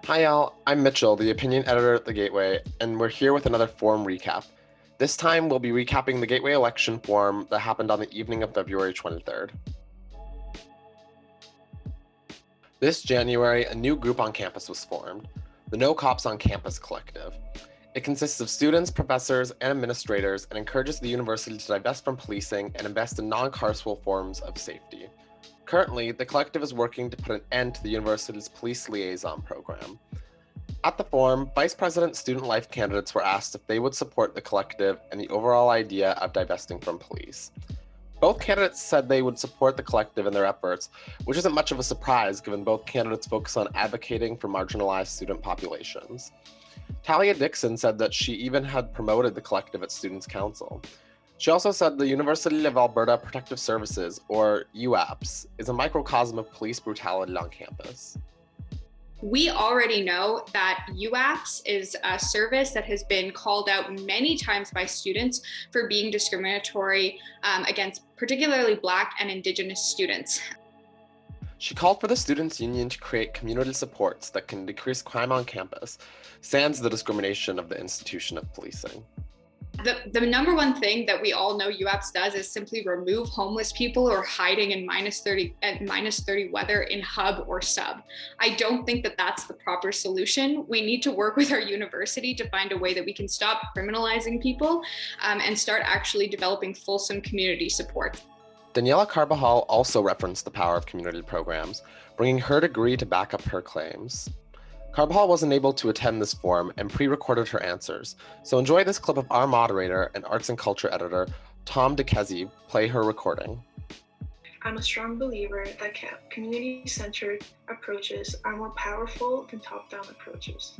Hi, Al. I'm Mitchell, the opinion editor at The Gateway, and we're here with another forum recap. This time, we'll be recapping the Gateway election forum that happened on the evening of February 23rd. This January, a new group on campus was formed, the No Cops on Campus Collective. It consists of students, professors, and administrators and encourages the university to divest from policing and invest in non-carceral forms of safety. Currently, the collective is working to put an end to the university's police liaison program. At the forum, Vice President student life candidates were asked if they would support the collective and the overall idea of divesting from police. Both candidates said they would support the collective in their efforts, which isn't much of a surprise given both candidates focus on advocating for marginalized student populations. Talia Dixon said that she even had promoted the collective at Students' Council. She also said the University of Alberta Protective Services, or UAPS, is a microcosm of police brutality on campus. We already know that UAPS is a service that has been called out many times by students for being discriminatory against particularly Black and Indigenous students. She called for the Students' Union to create community supports that can decrease crime on campus, sans the discrimination of the institution of policing. The number one thing that we all know UAPS does is simply remove homeless people who are hiding in minus 30 weather in hub or sub. I don't think that that's the proper solution. We need to work with our university to find a way that we can stop criminalizing people and start actually developing fulsome community support. Daniela Carbajal also referenced the power of community programs, bringing her degree to back up her claims. Carbajal wasn't able to attend this forum and pre-recorded her answers, so enjoy this clip of our moderator and arts and culture editor, Tom DeKezi, play her recording. I'm a strong believer that community-centered approaches are more powerful than top-down approaches.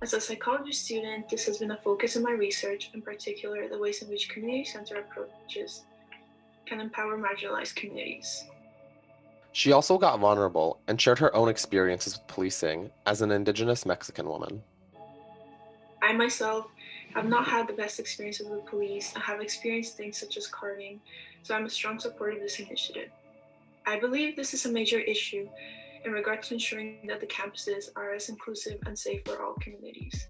As a psychology student, this has been a focus of my research, in particular the ways in which community-centered approaches can empower marginalized communities. She also got vulnerable and shared her own experiences with policing as an Indigenous Mexican woman. I myself have not had the best experiences with police and have experienced things such as carting, so I'm a strong supporter of this initiative. I believe this is a major issue in regard to ensuring that the campuses are as inclusive and safe for all communities.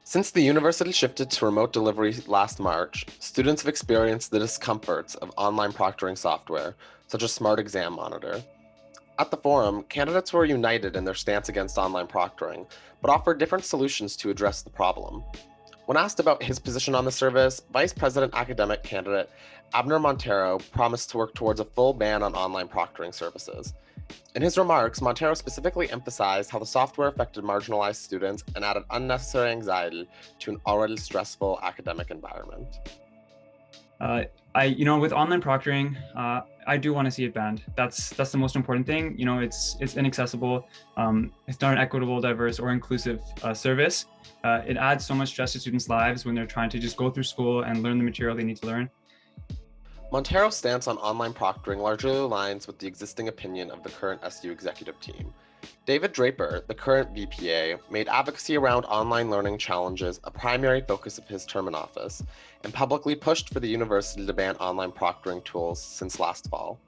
Since the university shifted to remote delivery last March, students have experienced the discomforts of online proctoring software, such as Smart Exam Monitor. At the forum, candidates were united in their stance against online proctoring, but offered different solutions to address the problem. When asked about his position on the service, Vice President academic candidate Abner Montero promised to work towards a full ban on online proctoring services. In his remarks, Montero specifically emphasized how the software affected marginalized students and added unnecessary anxiety to an already stressful academic environment. With online proctoring, I do want to see it banned. That's the most important thing. It's inaccessible. It's not an equitable, diverse, or inclusive service. It adds so much stress to students' lives when they're trying to just go through school and learn the material they need to learn. Montero's stance on online proctoring largely aligns with the existing opinion of the current SU executive team. David Draper, the current VPA, made advocacy around online learning challenges a primary focus of his term in office, and publicly pushed for the university to ban online proctoring tools since last fall.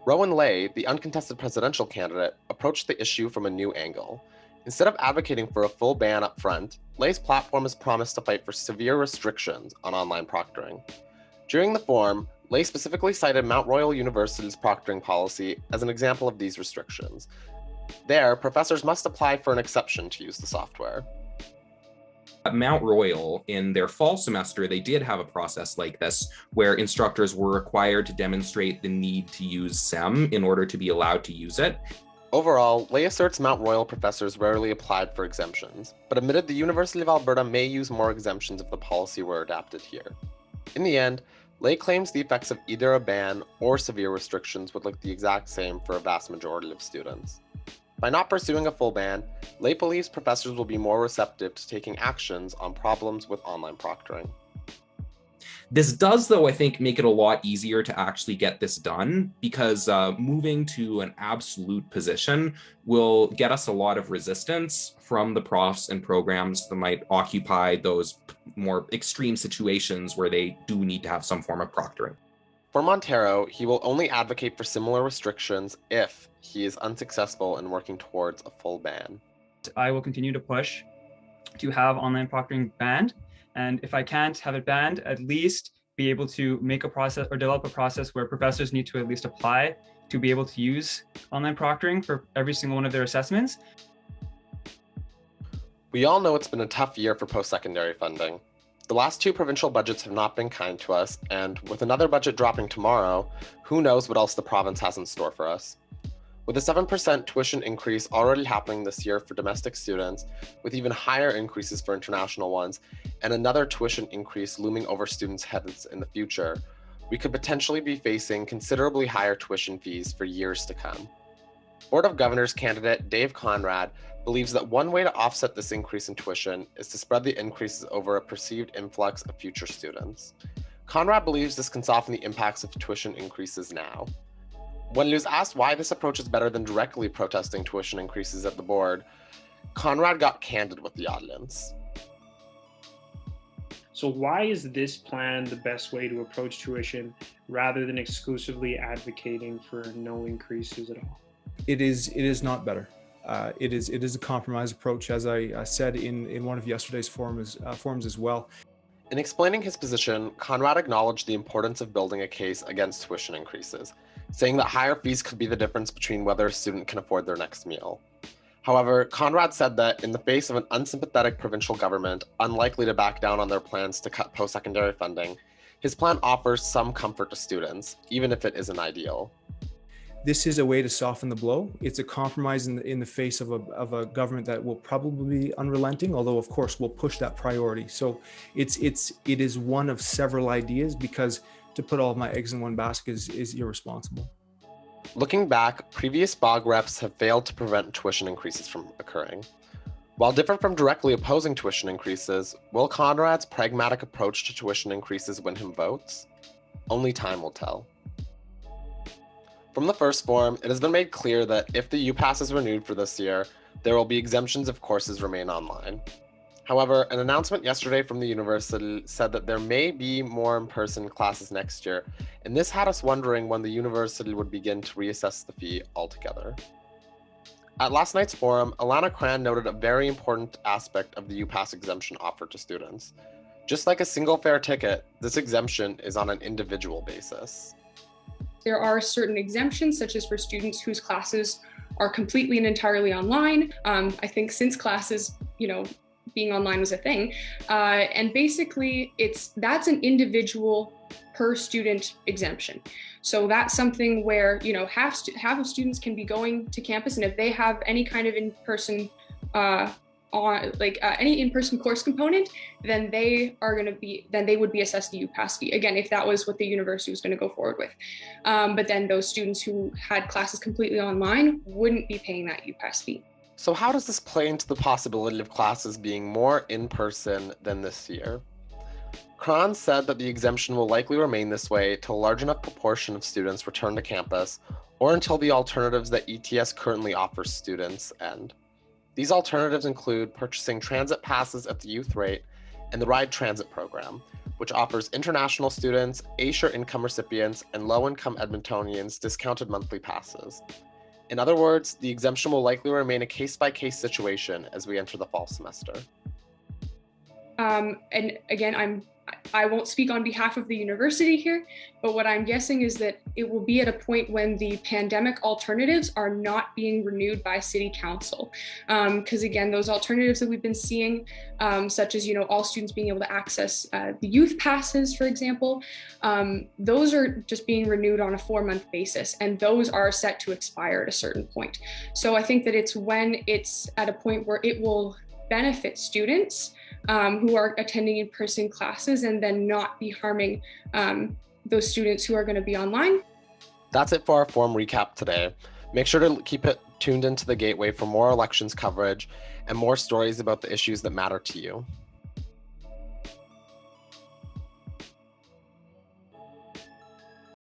Rowan Lay, the uncontested presidential candidate, approached the issue from a new angle. Instead of advocating for a full ban up front, Lay's platform has promised to fight for severe restrictions on online proctoring. During the forum, Lay specifically cited Mount Royal University's proctoring policy as an example of these restrictions. There, professors must apply for an exception to use the software. At Mount Royal, in their fall semester, they did have a process like this, where instructors were required to demonstrate the need to use SEM in order to be allowed to use it. Overall, Lay asserts Mount Royal professors rarely applied for exemptions, but admitted the University of Alberta may use more exemptions if the policy were adapted here. In the end, Lay claims the effects of either a ban or severe restrictions would look the exact same for a vast majority of students. By not pursuing a full ban, Lay believes professors will be more receptive to taking actions on problems with online proctoring. This does, though, I think, make it a lot easier to actually get this done, because moving to an absolute position will get us a lot of resistance from the profs and programs that might occupy those more extreme situations where they do need to have some form of proctoring. For Montero, he will only advocate for similar restrictions if he is unsuccessful in working towards a full ban. I will continue to push to have online proctoring banned. And if I can't have it banned, at least be able to make a process or develop a process where professors need to at least apply to be able to use online proctoring for every single one of their assessments. We all know it's been a tough year for post-secondary funding. The last 2 provincial budgets have not been kind to us, and with another budget dropping tomorrow, who knows what else the province has in store for us. With a 7% tuition increase already happening this year for domestic students, with even higher increases for international ones, and another tuition increase looming over students' heads in the future, we could potentially be facing considerably higher tuition fees for years to come. Board of Governors candidate Dave Conrad believes that one way to offset this increase in tuition is to spread the increases over a perceived influx of future students. Conrad believes this can soften the impacts of tuition increases now. When he was asked why this approach is better than directly protesting tuition increases at the board, Conrad got candid with the audience. So why is this plan the best way to approach tuition rather than exclusively advocating for no increases at all? It is not better. It is a compromise approach, as I said in one of yesterday's forums as well. In explaining his position, Conrad acknowledged the importance of building a case against tuition increases, saying that higher fees could be the difference between whether a student can afford their next meal. However, Conrad said that in the face of an unsympathetic provincial government unlikely to back down on their plans to cut post-secondary funding, his plan offers some comfort to students, even if it isn't ideal. This is a way to soften the blow. It's a compromise in the face of a government that will probably be unrelenting, although of course will push that priority. So it is one of several ideas, because to put all of my eggs in one basket is irresponsible. Looking back, previous BOG reps have failed to prevent tuition increases from occurring. While different from directly opposing tuition increases, will Conrad's pragmatic approach to tuition increases win him votes? Only time will tell. From the first forum, it has been made clear that if the UPass is renewed for this year, there will be exemptions if courses remain online. However, an announcement yesterday from the university said that there may be more in-person classes next year, and this had us wondering when the university would begin to reassess the fee altogether. At last night's forum, Alana Cran noted a very important aspect of the UPass exemption offered to students. Just like a single fare ticket, this exemption is on an individual basis. There are certain exemptions, such as for students whose classes are completely and entirely online. I think since classes, being online was a thing. And basically that's an individual per student exemption. So that's something where, half of students can be going to campus, and if they have any kind of in-person any in-person course component, then they would be assessed the UPass fee. Again, if that was what the university was going to go forward with. But then those students who had classes completely online wouldn't be paying that UPass fee. So how does this play into the possibility of classes being more in-person than this year? Cron said that the exemption will likely remain this way till a large enough proportion of students return to campus, or until the alternatives that ETS currently offers students end. These alternatives include purchasing transit passes at the youth rate and the Ride Transit program, which offers international students, A-share income recipients, and low-income Edmontonians discounted monthly passes. In other words, the exemption will likely remain a case-by-case situation as we enter the fall semester. And again, I won't speak on behalf of the university here, but what I'm guessing is that it will be at a point when the pandemic alternatives are not being renewed by City Council. Because again, those alternatives that we've been seeing, such as, all students being able to access the youth passes, for example, those are just being renewed on a 4-month basis, and those are set to expire at a certain point. So I think that it's when it's at a point where it will benefit students who are attending in-person classes, and then not be harming those students who are going to be online. That's it for our forum recap today. Make sure to keep it tuned into the Gateway for more elections coverage and more stories about the issues that matter to you.